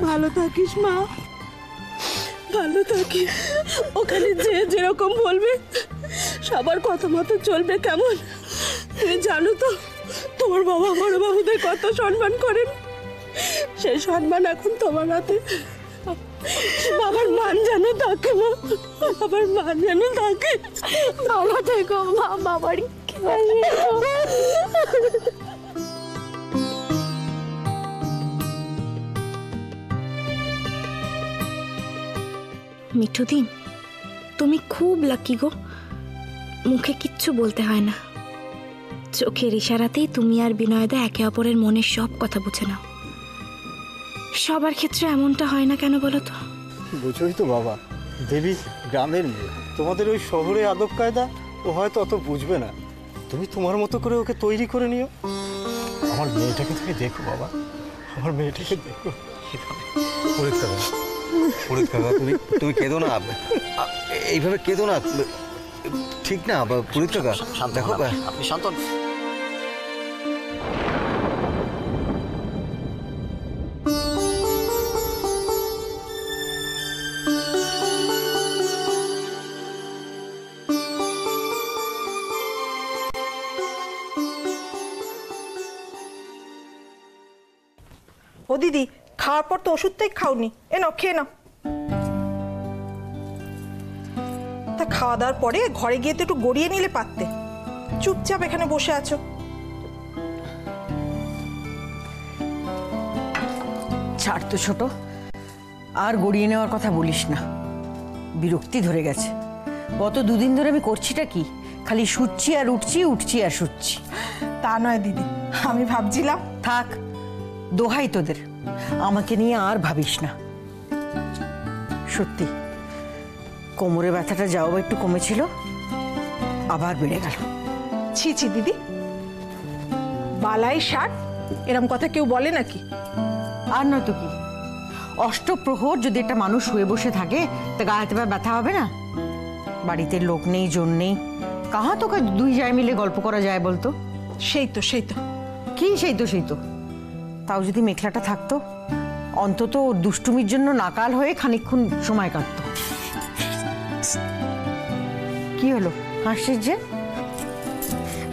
ভালো থাকিস মা, ভালো থাকিস। ওখানে যে যেরকম বলবে সবার কথা মতো চলবে, কেমন? তুমি জানো তো তোমার বাবা বড় বাবুদের কত সম্মান করেন, সেই সম্মান এখন তোমার হাতে। বাবার মান যেন থাকে মা, বাবার মান যেন থাকে। ভালো থেকো মা, বাবার মিঠুদি, তুমি খুব লাকি গো, মুখে কিচ্ছু বলতে হয় না, চোখের ইশারাতেই তুমি আর বিনয়দা একে অপরের মনের সব কথা বুঝে নাও। সবার ক্ষেত্রে এমনটা হয় না কেন বলো তো? বুঝোই তো বাবা, দেবী গ্রামের মেয়ে, তোমাদের ওই শহরে আদব কায়দা ও হয়তো অত বুঝবে না। তুমি তোমার মতো করে ওকে তৈরি করে নিও। আমার মেয়েটাকে তুমি দেখো বাবা, আমার মেয়েটাকে দেখো। পুরোহিত কাকা, তুমি কেঁদো না, এইভাবে কেঁদো না, ঠিক না পুরোহিত কাকা। দেখো আপনি শান্ত। ও দিদি, খাওয়ার পর তো ওষুধটাই খাওনি, এ নাও খেয়ে নাও। তা খাওয়া দাওয়ার পরে ঘরে গিয়ে তো একটু গড়িয়ে নিলে পারতে, চুপচাপ এখানে বসে আছো। ছাড় তো ছোট, আর গড়িয়ে নেওয়ার কথা বলিস না, বিরক্তি ধরে গেছে। গত দুদিন ধরে আমি করছিটা কি, খালি শুচ্ছি আর উঠছি, উঠছি আর শুচ্ছি। তা নয় দিদি, আমি ভাবছিলাম। থাক, দোহাই তোদের, আমাকে নিয়ে আর ভাবিস না। সত্যি কোমরে ব্যথাটা যাও একটু কমেছিল, আবার বেড়ে গেল। ছি ছি দিদি, বালাই ষাট এরম কথা কেউ বলে নাকি? আর নয়তো কি, অষ্টপ্রহর যদি একটা মানুষ শুয়ে বসে থাকে তা গা হাতে পা ব্যথা হবে না? বাড়িতে লোক নেই, জন নেই, কাহা তোকে দুই যায় মিলে গল্প করা যায় বলতো? সেই তো কি সেই তো তাও যদি মেঘলাটা থাকতো, অন্তত ওর দুষ্টুমির জন্য নাকাল হয়ে খানিকক্ষণ সময় কাটতো। কি হলো, হাসছিস যে?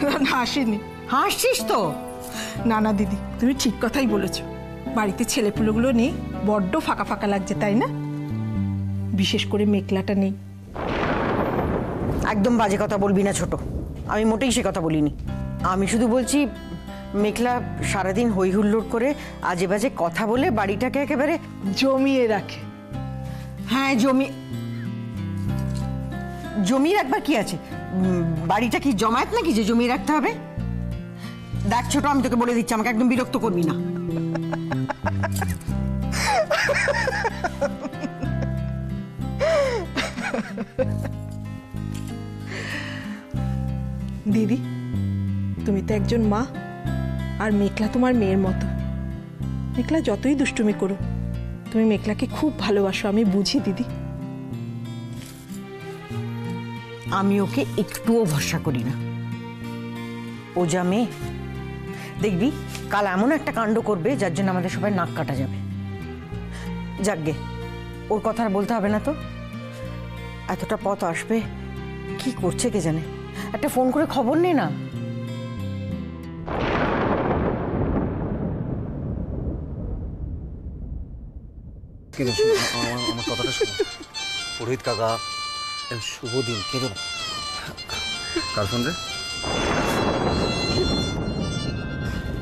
না হাসিনি। হাসছিস তো? না না দিদি, তুমি ঠিক কথাই বলেছো, বাড়িতে ছেলেপুলেগুলো নেই, বড্ড ফাঁকা ফাঁকা লাগছে, তাই না? বিশেষ করে মেঘলাটা নেই। একদম বাজে কথা বলবি না ছোট, আমি মোটেই সে কথা বলিনি। আমি শুধু বলছি মেঘলা সারাদিন হই হুল্লোড় করে আজে বাজে কথা বলে বাড়িটাকে একেবারে জমিয়ে রাখে। হ্যাঁ, জমিয়ে রাখবার কি আছে? বাড়িটা কি জমায়েত নাকি যে জমিয়ে রাখতে হবে? দেখ ছোট, আমি তোকে বলে দিচ্ছি, আমাকে একদম বিরক্ত করবি না। দিদি, তুমি তো একজন মা, আর মেঘলা তোমার মেয়ের মতো। মেঘলা যতই দুষ্টুমি করো, তুমি মেঘলাকে খুব ভালোবাসো, আমি বুঝি দিদি। আমি ওকে একটুও ভরসা করি না, ও যা মেয়ে, দেখবি কাল এমন একটা কাণ্ড করবে যার জন্য আমাদের সবাই নাক কাটা যাবে। যাকগে, ওর কথা আর বলতে হবে না তো। এতটা পথ আসবে, কি করছে কে জানে, একটা ফোন করে খবর নে না। আমার কথাটা শোনো পুরোহিত কাকা, শুভ দিন, কেঁদো না। কার ফোন রে?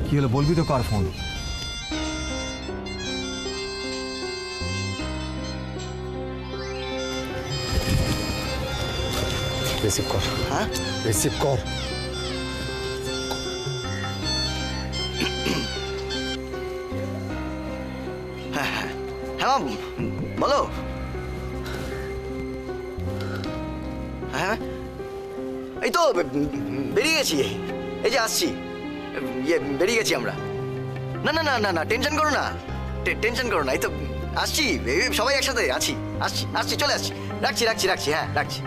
কি হলো বলবি তো, কার ফোন? রিসিভ কর। হ্যাঁ, রিসিভ কর। হ্যাঁ বলো। হ্যাঁ, এই তো বেরিয়ে গেছি, এই যে আসছি, বেরিয়ে গেছি আমরা। না না না না না, টেনশন করো না, টেনশন করো না, এই তো আসছি, সবাই একসাথে আছি, আসছি, চলে আসছি। রাখছি, হ্যাঁ রাখছি।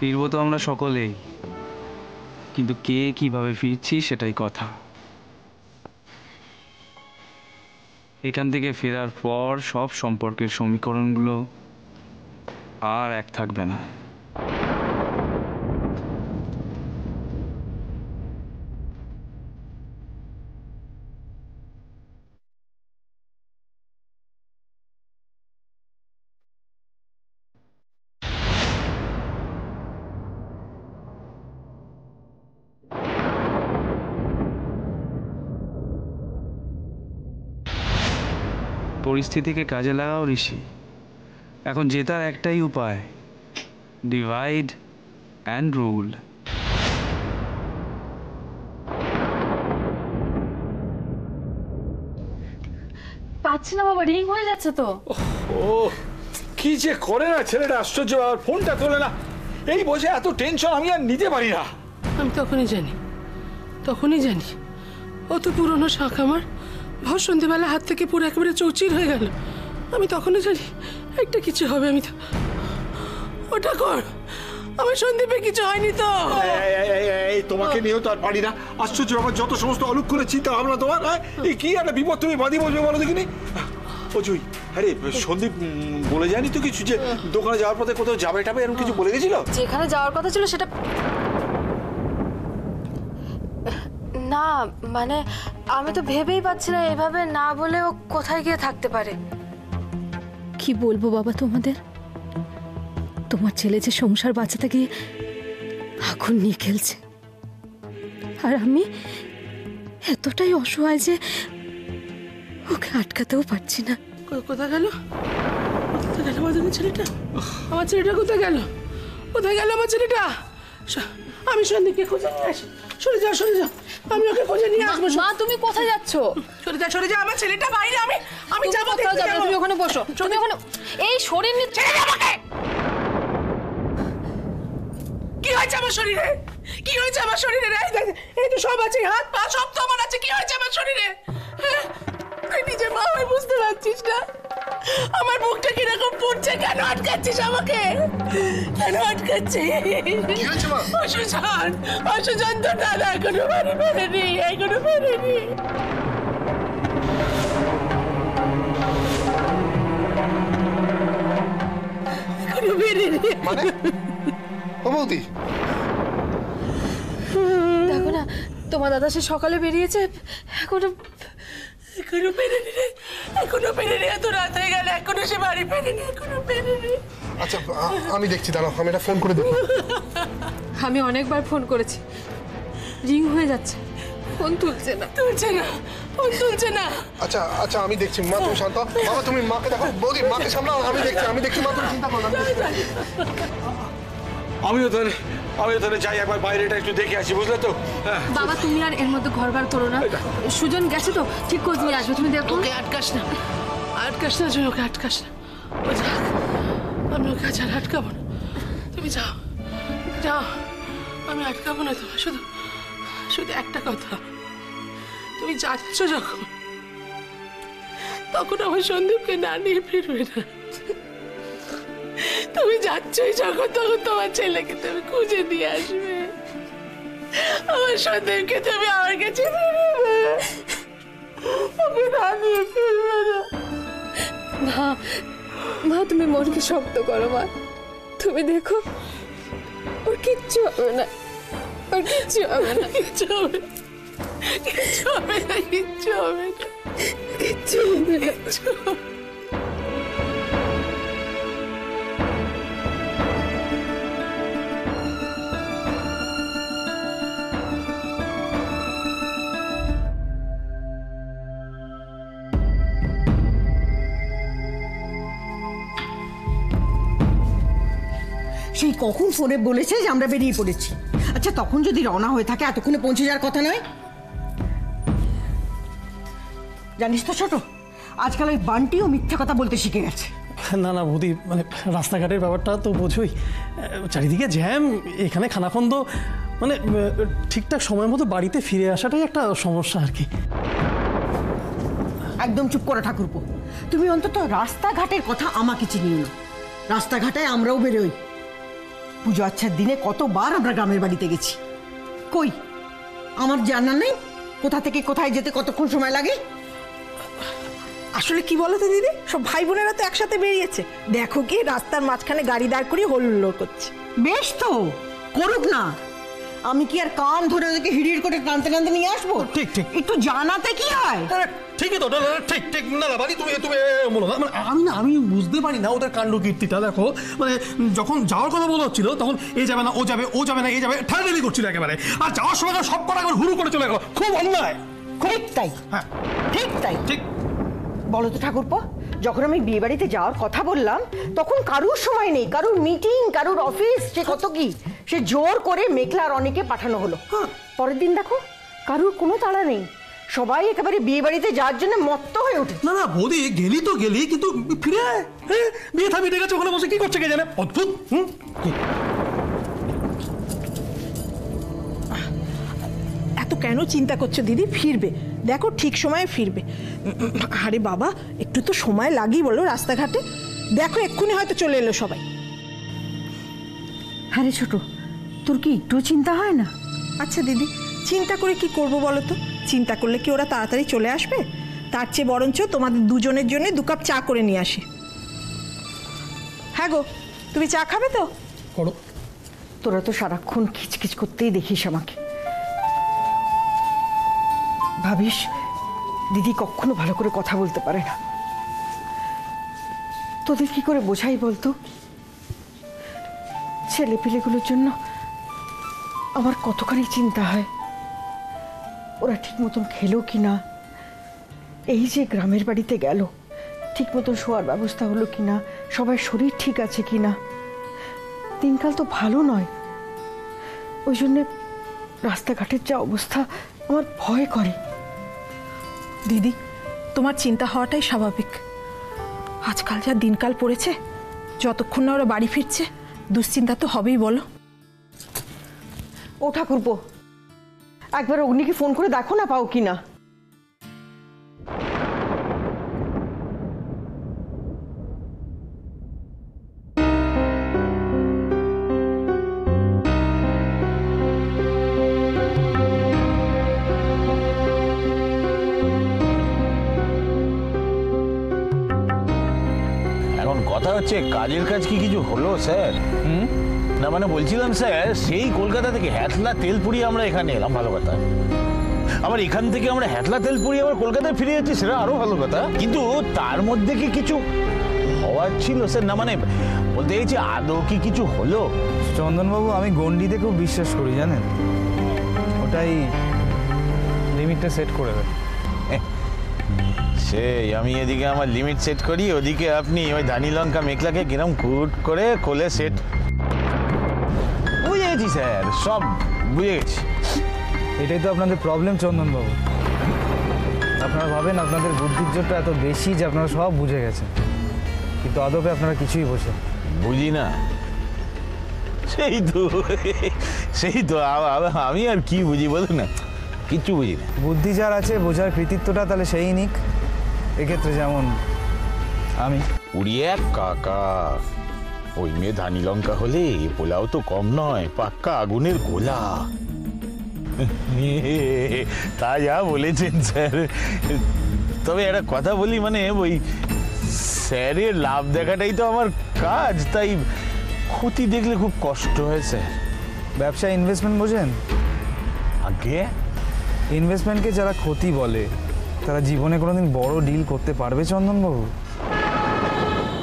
ফিরবো তো আমরা সকলেই, কিন্তু কে কিভাবে ফিরছি সেটাই কথা। এখান থেকে ফেরার পর সব সম্পর্কের সমীকরণগুলো আর এক থাকবে না। পরিস্থিতিকে কাজে লাগাও ঋষি। এখন জেতার একটাই উপায়, ডিভাইড অ্যান্ড রুল। পাচ্ছি না বাবা, রিং হয়ে যাচ্ছে তো। ও কি যে করে না ছেলেটা, আশ্চর্য। আর ফোনটা তোলে না, এই বসে এত টেনশন আমি আর নিতে পারি না। আমি তখনই জানি ও তো পুরনো শাখ আমার। ভর সন্ধ্যেবেলা হাত থেকে পুরো একেবারে চৌচির হয়ে গেল। আমি তখনই জানি একটা কিছু হবে। আমি তো ওটা কর, আমার সন্দীপে কিছু হয়নি তো। এই তোমাকে নিয়েও তো আর পারি না। আশ্চর্য, আমার যত সমস্ত অলুক্ষণে চিন্তা ভাবনা তোমার, এই কি একটা বিপদ তুমি বাঁধি বসবে বলো দেখিনি। ও জুই, আরে সন্দীপ বলে যায়নি তো কিছু যে দোকানে যাওয়ার পথে কোথাও যাবে টাবে এরকম কিছু বলে গেছিল? যেখানে যাওয়ার কথা ছিল সেটা না, মানে আমি তো ভেবেই পাচ্ছি না এভাবে না বলে ও কোথায় গিয়ে থাকতে পারে। কি বলবো বাবা তোমাদের, তোমার ছেলে যে সংসার বাঁচাতে গিয়ে আগুন নিয়ে খেলছে, আর আমি এতটাই অসহায় যে ওকে আটকাতেও পারছি না। কোথায় গেল আমার ছেলেটা? আমার ছেলেটা কোথায় গেল? আমার ছেলেটা? আমি সন্দীপকে খুঁজে নিয়ে আসি। সরে যাও, আমি ওকে খুঁজে নিয়ে আসবো। মা তুমি কোথায় যাচ্ছ? সরে যা, আমার ছেলেটা বাইরে। আমি যাবো। তুমি ওখানে বসো, তুমি ওখানে। এই শরীর নিয়ে ছেড়ে যাও আমাকে। কি হয়েছে আমার শরীরে? এই তো সব আছে, হাত পা সব তো আমার আছে। কি হয়েছে আমার শরীরে? তুই নিজের মা হয়ে বুঝতে পারছিস না আমার মুখটা কিরকম পড়ছে? কেন আটকাচ্ছিস আমাকে? কেন আটকাচ্ছিস? অসুজন তো দাদা এখনো বাড়ি ফেরেনি। মানে ও বৌদি, দেখো না তোমার দাদা সে সকালে বেরিয়েছে, এখনো ফেরেনি। এত রাত হয়ে গেল, এখনো সে বাড়ি ফেরেনি। আচ্ছা আমি দেখছি, দাঁড়াও আমি এটা ফোন করে দেখি। আমি অনেকবার ফোন করেছি, রিং হয়ে যাচ্ছে, ফোন তুলছে না। আচ্ছা আমি দেখছি। মা তুমি শান্ত, বাবা তুমি মাকে দেখো। বৌদি মাকে সামলাও, আমি দেখছি। মা তুমি চিন্তা করো না। আমিও তাহলে যাই একবার বাইরেটা একটু দেখে আসি, বুঝলে তো? বাবা তুমি আর এর মধ্যে ঘরবার করো না, সুজন গেছে তো ঠিক খোঁজ নিয়ে আসবে, তুমি দেখো। ওকে আটকাস না জয়, ওকে আটকাস না। ও যাক, আমি ওকে আজ আর আটকাবো না। তুমি যাও, আমি আটকাবো না তোমার। শুধু একটা কথা, তুমি যাচ্ছ যখন, তখন আমার সন্দীপকে না নিয়ে ফিরবে না। তুমি যাচ্ছই যখন, তখন তোমার ছেলেকে তুমি খুঁজে দিয়ে আসবে। আমার সন্দীপকে তুমি আমার কাছে ওকে না নিয়ে ফিরবে না। মা তুমি মনকে শক্ত করো মা, তুমি দেখো ওর কিচ্ছু হবে না। সেই কখন ফোনে বলেছে যে আমরা বেরিয়ে পড়েছি। আচ্ছা তখন যদি রওনা হয়ে থাকে এতক্ষণে পৌঁছে যাওয়ার কথা নয়? জানিস তো ছোট, আজকাল ওই বান্টিও মিথ্যা কথা বলতে শিখে গেছে। না বৌদি, মানে রাস্তাঘাটের ব্যাপারটা তো বোঝোই, চারিদিকে জ্যাম, এখানে খানাখন্দ, মানে ঠিকঠাক সময় মতো বাড়িতে ফিরে আসাটাই একটা সমস্যা আর কি। একদম চুপ করে ঠাকুরপো, তুমি অন্তত রাস্তাঘাটের কথা আমাকে চিনিও না। রাস্তাঘাটে আমরাও বেরোই, পুজো আচ্ছার দিনে কতবার আমরা গ্রামের বাড়িতে গেছি, কই আমার জানা নেই কোথা থেকে কোথায় যেতে কতক্ষণ সময় লাগে? আসলে কি বলো তো দিদি, সব ভাই বোনেরা তো একসাথে বেরিয়েছে, দেখো কি রাস্তার মাঝখানে গাড়ি দাঁড় করিয়ে হল্লোড় করছে। বেশ তো করুক না, আমি কি আর কান ধরে ওদেরকে হিড়ির করে টানতে টানতে নিয়ে আসবো? ঠিক ঠিক একটু জানাতে কি হয়? ঠিকই তো, ঠিক ঠিক। না না বাড়ি তুমি তুমি বলো না, মানে আমি বুঝতে পারি না ওদের কাণ্ড কীর্তিটা। দেখো মানে যখন যাওয়ার কথা বলা হচ্ছিল তখন এ যাবে না ও যাবে, ও যাবে না এ যাবে, ঠাড়াঠাড়ি করছিল একেবারে। আর যাওয়ার সময় সব কটা একবার হুড়ু করে চলে গেল, খুব অন্যায়। ঠিক তাই, হ্যাঁ ঠিক তাই। ঠিক বলো তো ঠাকুরপো, যখন আমি বিয়ে বাড়িতে যাওয়ার কথা বললাম তখন কারুর সময় নেই, কারুর মিটিং, কারুর অফিস, সে কত কি, সে জোর করে মেঘলা আর অনেকে পাঠানো হলো। পরের দিন দেখো কারুর কোনো তাড়া নেই, সবাই একেবারে বিয়ে বাড়িতে যাওয়ার জন্য মত্ত হয়ে ওঠে। না না বৌদি, গেলি তো গেলি, কিন্তু ফিরে আয়। হ্যাঁ, বিয়ে থামি ডেকে গেছে, ওখানে বসে কি করছে কে জানে, অদ্ভুত। এত কেন চিন্তা করছো দিদি, ফিরবে, দেখো ঠিক সময়ে ফিরবে। আরে বাবা একটু তো সময় লাগেই বলো রাস্তাঘাটে, দেখো এক্ষুনি হয়তো চলে এলো সবাই। হ্যাঁ রে ছোট, তোর কি একটু চিন্তা হয় না? আচ্ছা দিদি, চিন্তা করে কি করব বলো তো, চিন্তা করলে কি ওরা তাড়াতাড়ি চলে আসবে? তার চেয়ে বরঞ্চ তোমাদের দুজনের জন্য 2 কাপ চা করে নিয়ে আসি। হ্যাঁ গো, তুমি চা খাবে তো? করো। তোরা তো সারাক্ষণ খিচখিচ করতেই দেখিস আমাকে, ভাবিস দিদি কখনো ভালো করে কথা বলতে পারে না। তোদের কি করে বোঝাই বলতো? ছেলেপিলেগুলোর জন্য আমার কতখানি চিন্তা হয়, ওরা ঠিক মতন খেলো কি না, এই যে গ্রামের বাড়িতে গেল ঠিক মতন শোয়ার ব্যবস্থা হলো কি না, সবার শরীর ঠিক আছে কি না। দিনকাল তো ভালো নয়, ওই জন্যে রাস্তাঘাটের যা অবস্থা আমার ভয় করে। দিদি তোমার চিন্তা হওয়াটাই স্বাভাবিক, আজকাল যা দিনকাল পড়েছে, যতক্ষণ না ওরা বাড়ি ফিরছে দুশ্চিন্তা তো হবেই বলো। ও ঠাকুরপো, একবার অগ্নিকে ফোন করে দেখো না পাও কিনা। এখন কথা হচ্ছে কাজের কাজ কি কিছু হলো স্যার? না মানে বলছিলাম স্যার, সেই কলকাতা থেকে হ্যাথলা তেল পুড়িয়ে আমরা এখানে এলাম, ভালো কথা। আবার এখান থেকে আমরা হ্যাথলা তেল পুড়িয়ে আবার কলকাতায় ফিরে যাচ্ছি, সেটা আরো ভালো কথা। কিন্তু তার মধ্যে কি কিছু হওয়ার ছিল স্যার? না মানে বলতে চাইছি আদৌ কি কিছু হলো? চন্দনবাবু, আমি গন্ডিতে খুব বিশ্বাস করি জানেন, ওটাই লিমিটটা সেট করে দেয়। সেই আমি এদিকে আমার লিমিট সেট করি, ওদিকে আপনি ওই ধানি লঙ্কা মেঘলাকে কিরম কুট করে কোলে সেট। বুঝে গেছি স্যার, সব বুঝে গেছি। এটাই তো আপনাদের প্রবলেম চন্দনবাবু, আপনারা ভাবেন আপনাদের বুদ্ধির জোরটা এত বেশি যে আপনারা সব বুঝে গেছেন, কিন্তু আদপে আপনারা কিছুই বোঝেন বুঝি না। সেই তো আমি আর কি বুঝি বলুন না, কিচ্ছু বুঝি না। বুদ্ধি যার আছে, বোঝার কৃতিত্বটা তাহলে সেই নিক। এক্ষেত্রে যেমন আমি উড়িয়ে কাকা, ওই মেয়ে ধানি লঙ্কা হলে পোলাও তো কম নয়, পাক্কা আগুনের গোলা। তা যা বলেছেন স্যার। তবে একটা কথা বলি, মানে ওই স্যারের লাভ দেখাটাই তো আমার কাজ, তাই ক্ষতি দেখলে খুব কষ্ট হয় স্যার। ব্যবসায় ইনভেস্টমেন্ট বোঝেন? আগে ইনভেস্টমেন্টকে যারা ক্ষতি বলে তারা জীবনে কোনোদিন বড় ডিল করতে পারবে চন্দনবাবু?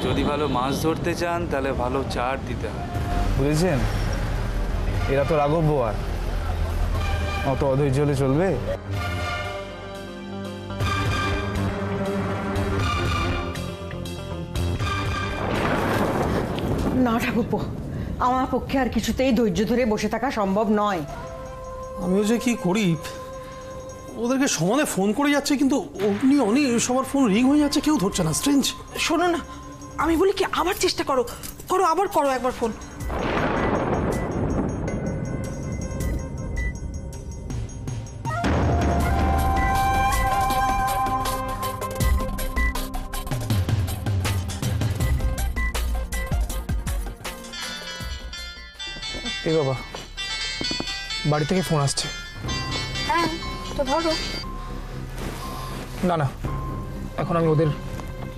যদি ভালো মাছ ধরতে চান তাহলে ভালো চার দিতে হয়, বুঝেছেন? এরা তো রাঘব বোয়ার, অত অধৈর্য হলে চলবে? না ঠাকুরপো, আমার পক্ষে আর কিছুতেই ধৈর্য ধরে বসে থাকা সম্ভব নয়। আমিও যে কি করি, ওদেরকে সমানে ফোন করে যাচ্ছে কিন্তু অগ্নি অনি সবার ফোন রিং হয়ে যাচ্ছে, কেউ ধরছে না। স্ট্রেঞ্জ। শোনো না, আমি বলি কি আবার চেষ্টা করো, আবার করো একবার ফোন। এই বাবা, বাড়ি থেকে ফোন আসছে। হ্যাঁ, তো ধরো। না না, এখন আমি ওদের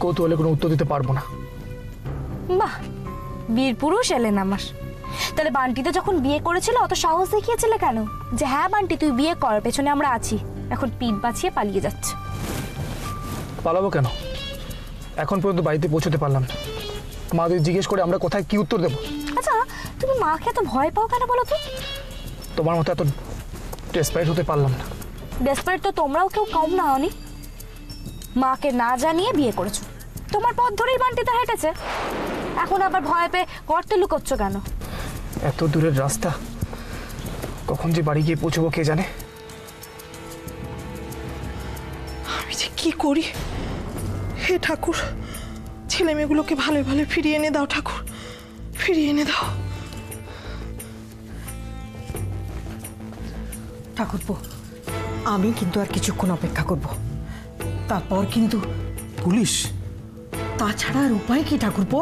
কৌতূহলে কোনো উত্তর দিতে পারবো না। বাহ, বীর পুরুষ এলেন আমার। তাহলে বান্টিতে যখন বিয়ে করেছিল অত সাহস দেখিয়েছিলে কেন যে হ্যাঁ বান্টি তুই বিয়ে কর, পেছনে আমরা আছি? এখন পিঠ বাঁচিয়ে পালিয়ে যাচ্ছে। পালাবো কেন? এখন পর্যন্ত বাড়িতে পৌঁছতে পারলাম না। মাদের জিজ্ঞেস করে আমরা কোথায় কি উত্তর দেবো? আচ্ছা, তুমি মাকে এত ভয় পাও কেন বলো তো? তোমার মতো এত ডেসপারেট হতে পারলাম না। ডেসপারেট তো তোমরাও কেউ কম না হনি। মাকে না জানিয়ে বিয়ে করেছো, তোমার পথ ধরেই বান্টিতে হেঁটেছে, এখন আবার ভয় পেয়ে গর্তে লুকোচ্ছ কেন? এত দূরের রাস্তা, কখন যে বাড়ি গিয়ে পৌঁছবো কে জানে। আমি যে কি করি, হে ঠাকুর, ছেলে মেয়েগুলোকে ভালো ভালো ফিরিয়ে এনে দাও ঠাকুর, ফিরিয়ে এনে দাও। ঠাকুরপো, আমি কিন্তু আর কিছুক্ষণ অপেক্ষা করব, তারপর কিন্তু পুলিশ। তাছাড়া আর উপায় কি ঠাকুরপো?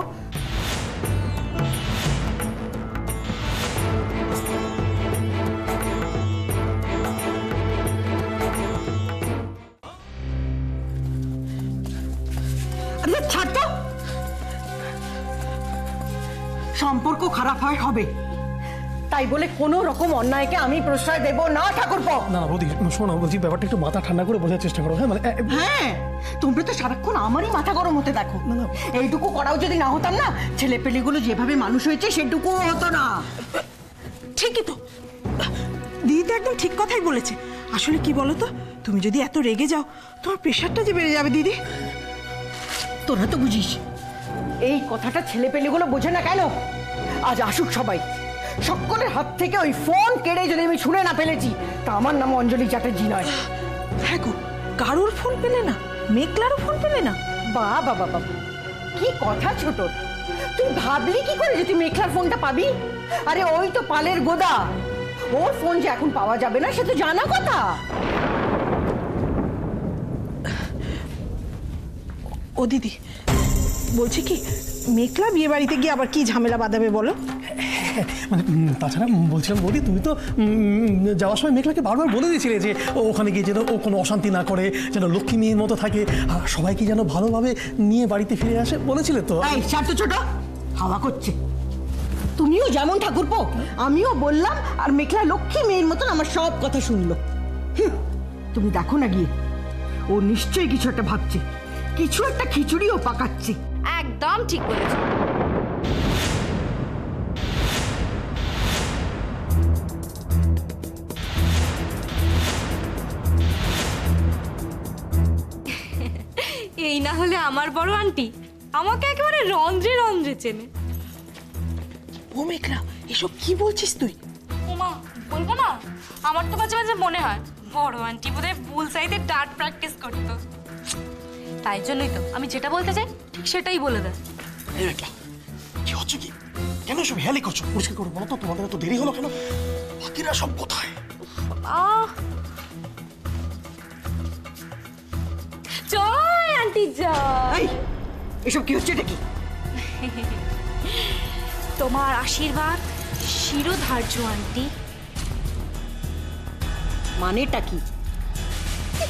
ছাড় তো, সম্পর্ক খারাপ হয় হবে, তাই বলে কোনো রকম অন্যায়কে আমি প্রশ্রয় দেব না ঠাকুরপো। না না বৌদি, শোনো, বলছি ব্যাপারটা একটু মাথা ঠান্ডা করে বোঝার চেষ্টা করো। হ্যাঁ মানে হ্যাঁ, তোমরা তো সারাক্ষণ আমারই মাথা গরম হতে দেখো। এইটুকু করাও যদি না হতাম না, ছেলে পেলেগুলো যেভাবে মানুষ হয়েছে সেটুকু হতো না। ঠিকই তো, দিদি তো একদম ঠিক কথাই বলেছে। আসলে কি বলো তো, তুমি যদি এত রেগে যাও তোমার প্রেশারটা যে বেড়ে যাবে দিদি। তোরা তো বুঝিস, এই কথাটা ছেলে পেলেগুলো বোঝে না কেন? আজ আসুক সবাই, সকলের হাত থেকে ওই ফোন কেড়ে যদি আমি শুনে না ফেলেছি, তা আমার নাম অঞ্জলি চ্যাটার্জি নয়। হ্যাঁ গো, কারোর ফোন পেলে না, মেঘলারও ফোন পেলে না? বাবা বাবা, কি কথা ছোট, তুই ভাবলি কি করে যে তুই মেঘলার ফোনটা পাবি? আরে ওই তো পালের গোদা, ওর ফোন যে এখন পাওয়া যাবে না সে তো জানা কথা। ও দিদি, বলছি কি, মেঘলা বিয়ে বাড়িতে গিয়ে আবার কি ঝামেলা বাঁধাবে বলো? মানে তাছাড়া বলছিলাম বৌদি, তুমি তো যাওয়ার সময় মেঘলাকে বারবার বলে দিয়েছিলে যে ওখানে গিয়ে যেন ও কোনো অশান্তি না করে, যেন লক্ষ্মী মেয়ের মতো থাকে, আর সবাইকে যেন ভালোভাবে নিয়ে বাড়িতে ফিরে আসে, বলেছিলে তো? এই ছাড় তো ছোট, হাওয়া করছে। তুমিও যেমন ঠাকুরপো, আমিও বললাম, আর মেঘলা লক্ষ্মী মেয়ের মতন আমার সব কথা শুনলো। তুমি দেখো না গিয়ে, ও নিশ্চয়ই কিছু একটা ভাবছে, কিছু একটা খিচুড়িও পাকাচ্ছে। একদম ঠিক বলেছ। এই না হলে আমার বড় আন্টি আমাকে একেবারে রন্ধ্রে রন্ধ্রে চেনে। ও মেঘলা, এসব কি বলছিস তুই? ওমা, বলবো না? আমার তো মাঝে মাঝে মনে হয় বড় আন্টি বোধহয় বুল সাইডে ডার্ট প্র্যাকটিস করতো, তাই জন্যই তো আমি যেটা বলতে চাই ঠিক সেটাই বলে দেয়। এই মেঘলা, কি হচ্ছে কি? কেন সব হেয়ালি করছো? পরিষ্কার করে বলো তো, তোমাদের এত দেরি হলো কেন? বাকিরা সব কোথায়? জয় আন্টি জয়। এসব কি হচ্ছে? এটা কি? তোমার আশীর্বাদ শিরোধার্য আন্টি। মানেটা কি?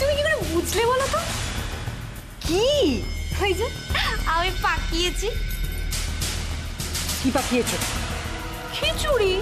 তুমি কি করে বুঝলে বলো তো? কি? ওই যে আমি পাকিয়েছি। কি পাকিয়েছো? খিচুড়ি।